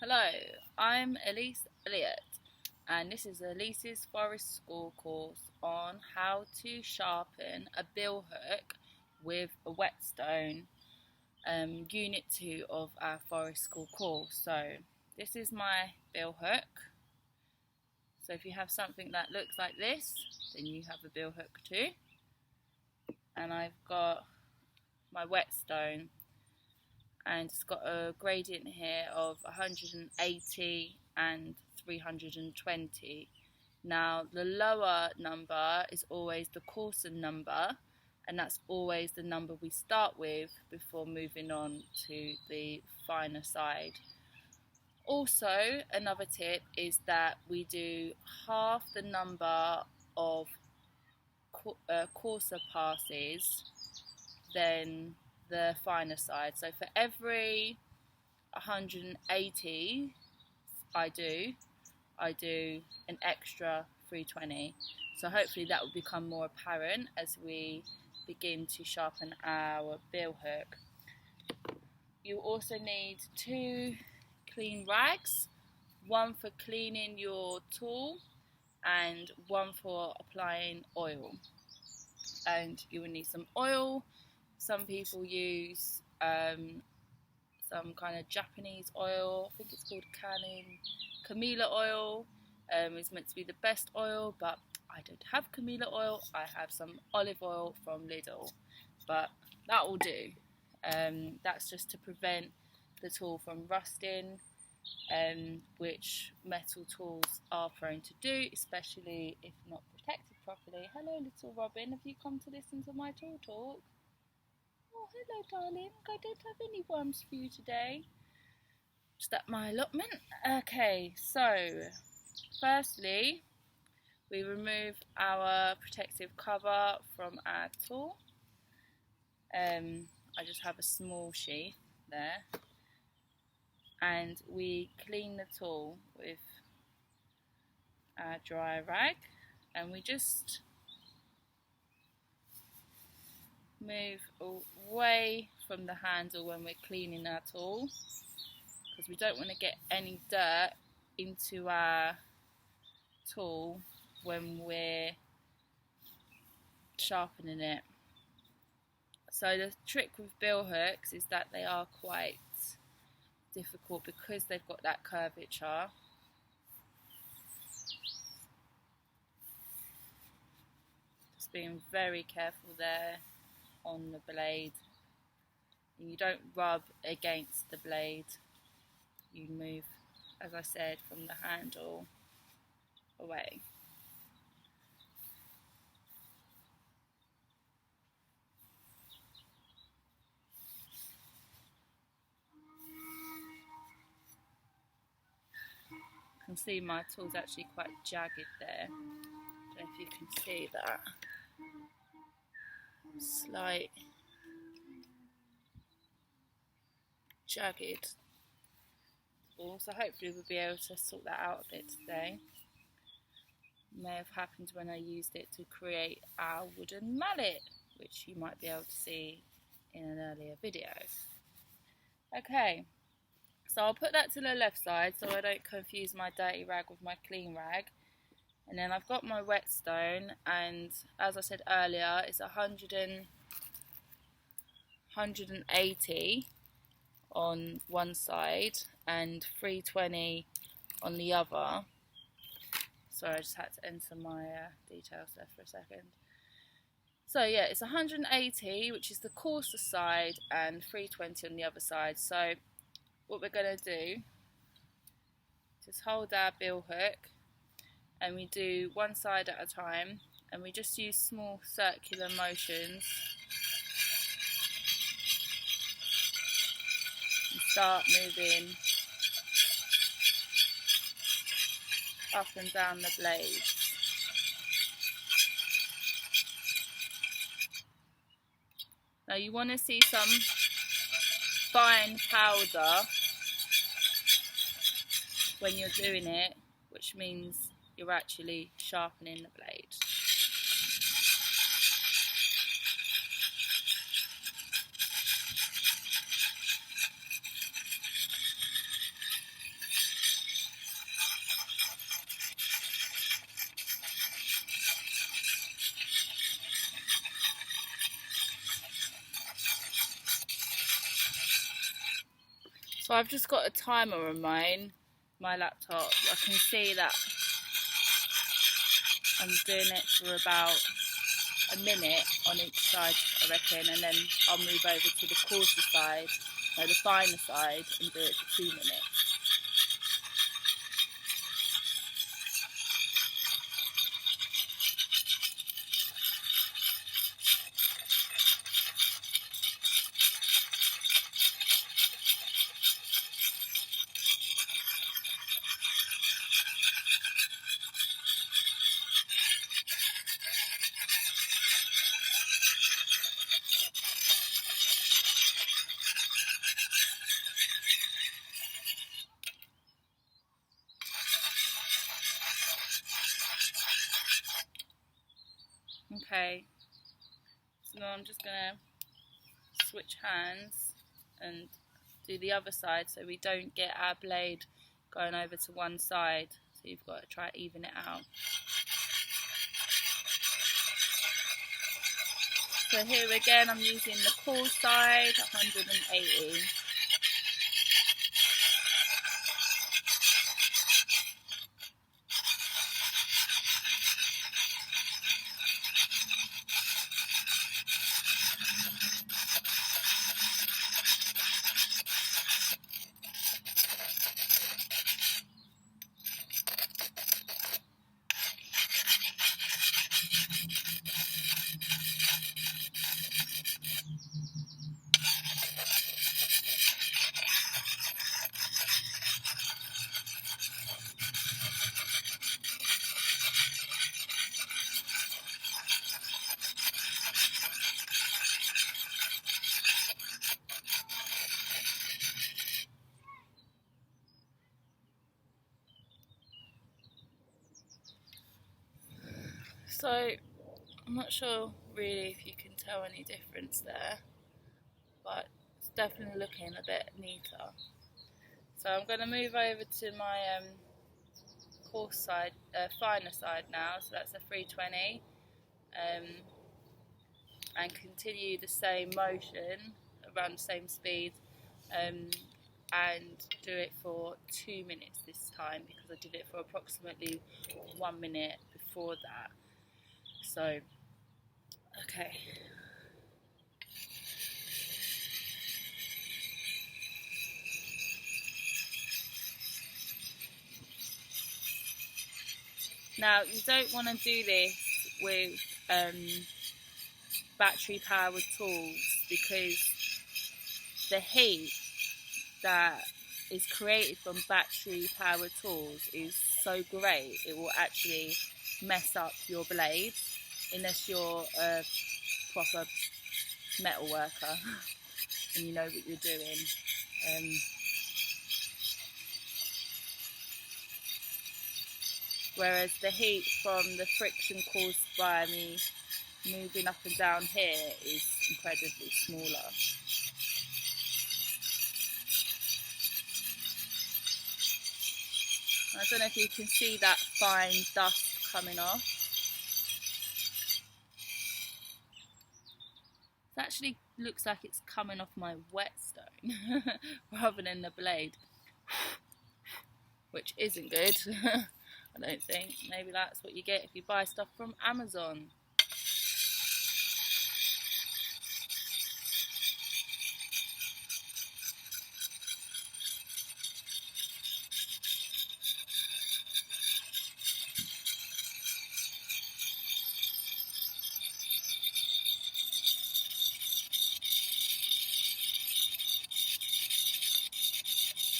Hello, I'm Ellese Elliott, and this is Ellese's Forest School course on how to sharpen a bill hook with a whetstone, Unit 2 of our Forest School course. So this is my bill hook. So if you have something that looks like this, then you have a bill hook too. And I've got my whetstone, and it's got a gradient here of 180 and 320. Now the lower number is always the coarser number, and that's always the number we start with before moving on to the finer side. Also, another tip is that we do half the number of coarser passes than the finer side. So for every 180 I do an extra 320. So hopefully that will become more apparent as we begin to sharpen our bill hook. You also need 2 clean rags, one for cleaning your tool and one for applying oil. And you will need some oil. Some people use some kind of Japanese oil. I think it's called Camilla oil. It's meant to be the best oil, but I don't have Camilla oil. I have some olive oil from Lidl, but that will do. That's just to prevent the tool from rusting, which metal tools are prone to do, especially if not protected properly. Hello, little Robin. Have you come to listen to my tool talk? Oh, hello, darling. I don't have any worms for you today. Just at my allotment. Okay, so firstly, we remove our protective cover from our tool. I just have a small sheath there. And we clean the tool with our dry rag, and we just move away from the handle when we're cleaning our tool, because we don't want to get any dirt into our tool when we're sharpening it. So the trick with bill hooks is that they are quite difficult because they've got that curvature. Just being very careful there on the blade. And you don't rub against the blade. You move, as I said, from the handle away. You can see my tool's actually quite jagged there. I don't know if you can see that. Slight jagged tool. So hopefully we'll be able to sort that out a bit today. May have happened when I used it to create our wooden mallet, which you might be able to see in an earlier video. Okay, so I'll put that to the left side so I don't confuse my dirty rag with my clean rag. And then I've got my whetstone, and as I said earlier, it's 180 on one side and 320 on the other. Sorry, I just had to enter my details there for a second. So yeah, it's 180, which is the coarser side, and 320 on the other side. So what we're going to do is just hold our bill hook, and we do one side at a time, and we just use small circular motions and start moving up and down the blade. Now you want to see some fine powder when you're doing it, which means you're actually sharpening the blade. I've just got a timer on my laptop. I can see that I'm doing it for about a minute on each side, I reckon, and then I'll move over to the coarser side, no, the finer side, and do it for 2 minutes. Okay, so now I'm just going to switch hands and do the other side so we don't get our blade going over to one side. So you've got to try to even it out. So here again I'm using the cool side, 180. So I'm not sure really if you can tell any difference there, but it's definitely looking a bit neater. So I'm going to move over to my coarse side, finer side now, so that's a 320, and continue the same motion around the same speed, and do it for 2 minutes this time, because I did it for approximately 1 minute before that. So, okay. Now, you don't want to do this with battery powered tools, because the heat that is created from battery powered tools is so great it will actually mess up your blade, unless you're a proper metal worker and you know what you're doing. Whereas the heat from the friction caused by me moving up and down here is incredibly smaller. I don't know if you can see that fine dust coming off. It actually looks like it's coming off my whetstone rather than the blade, which isn't good. I don't think. Maybe that's what you get if you buy stuff from Amazon.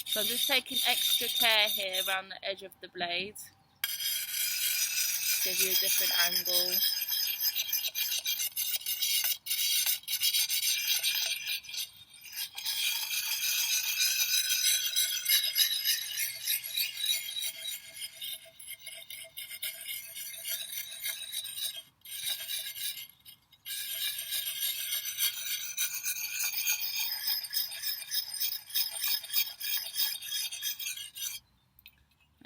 So I'm just taking extra care here around the edge of the blade. Give you a different angle.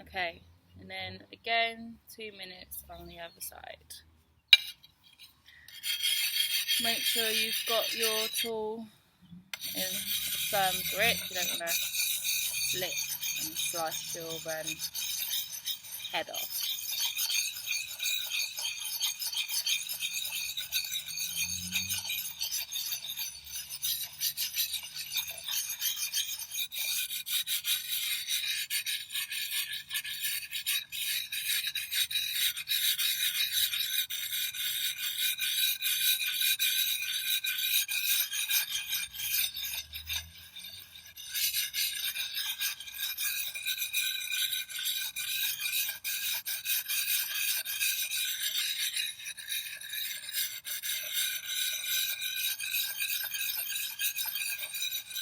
Okay, and then again 2 minutes on the other side. Make sure you've got your tool in a firm grip. You don't want to slit and slice your head off.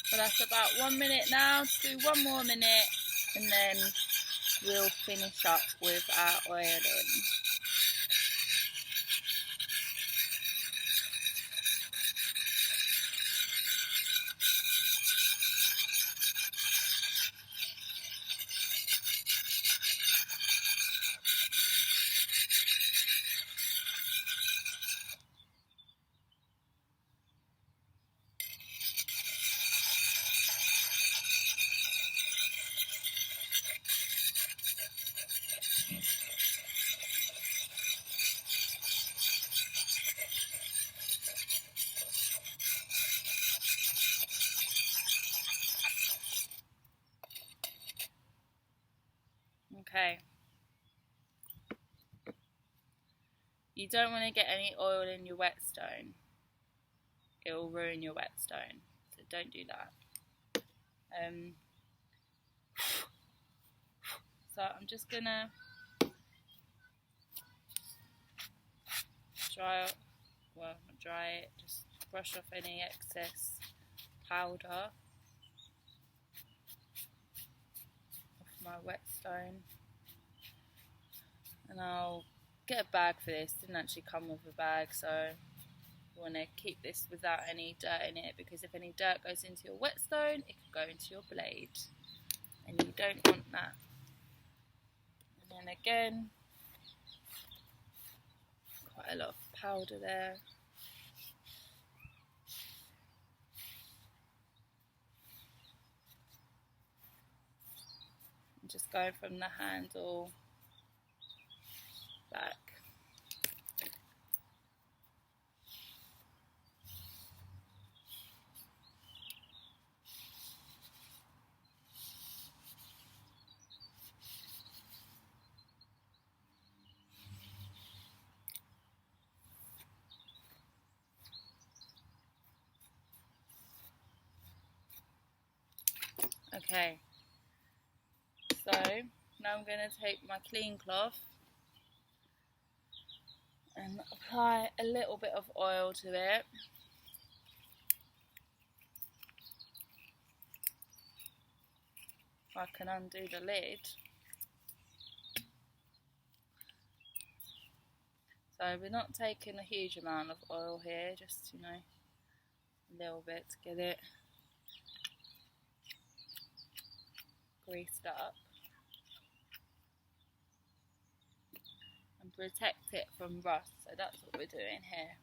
So that's about 1 minute now. Let's do 1 more minute and then we'll finish up with our oiling. Okay. You don't want to get any oil in your whetstone. It will ruin your whetstone, so don't do that. So I'm just gonna not dry it, just brush off any excess powder off my whetstone. And I'll get a bag for this. Didn't actually come with a bag, so you want to keep this without any dirt in it, because if any dirt goes into your whetstone, it can go into your blade, and you don't want that. And then again, quite a lot of powder there. And just going from the handle back. Okay, so now I'm going to take my clean cloth and apply a little bit of oil to it. I can undo the lid. So we're not taking a huge amount of oil here, just, you know, a little bit to get it greased up and protect it from rust. So that's what we're doing here.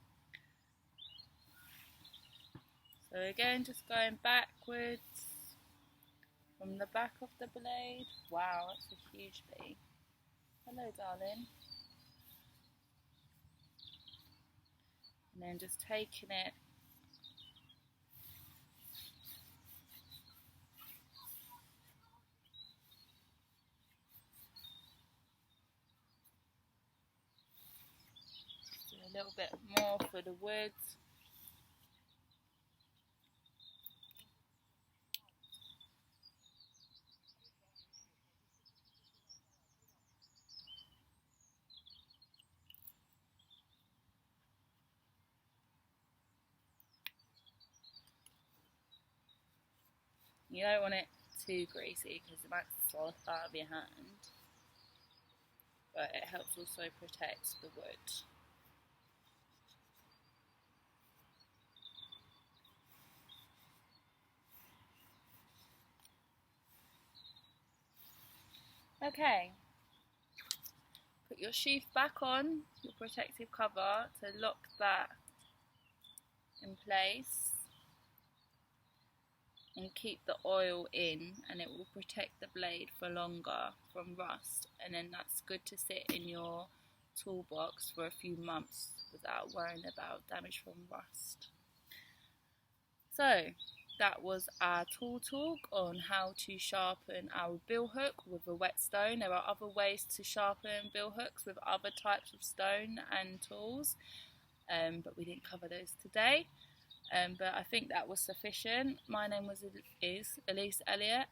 So again, just going backwards from the back of the blade. Wow, that's a huge bee. Hello, darling. And then just taking it a little bit more for the wood. You don't want it too greasy because it might slip out of your hand, but it helps also protect the wood. Okay, put your sheath back on, your protective cover, to lock that in place. and keep the oil in, and it will protect the blade for longer from rust, and then that's good to sit in your toolbox for a few months without worrying about damage from rust. So that was our tool talk on how to sharpen our BillHook with a whetstone. There are other ways to sharpen BillHooks with other types of stone and tools, but we didn't cover those today. But I think that was sufficient. My name is Ellese,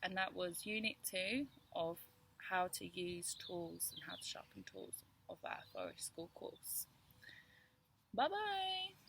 and that was Unit 2 of how to use tools and how to sharpen tools of our forest school course. Bye bye!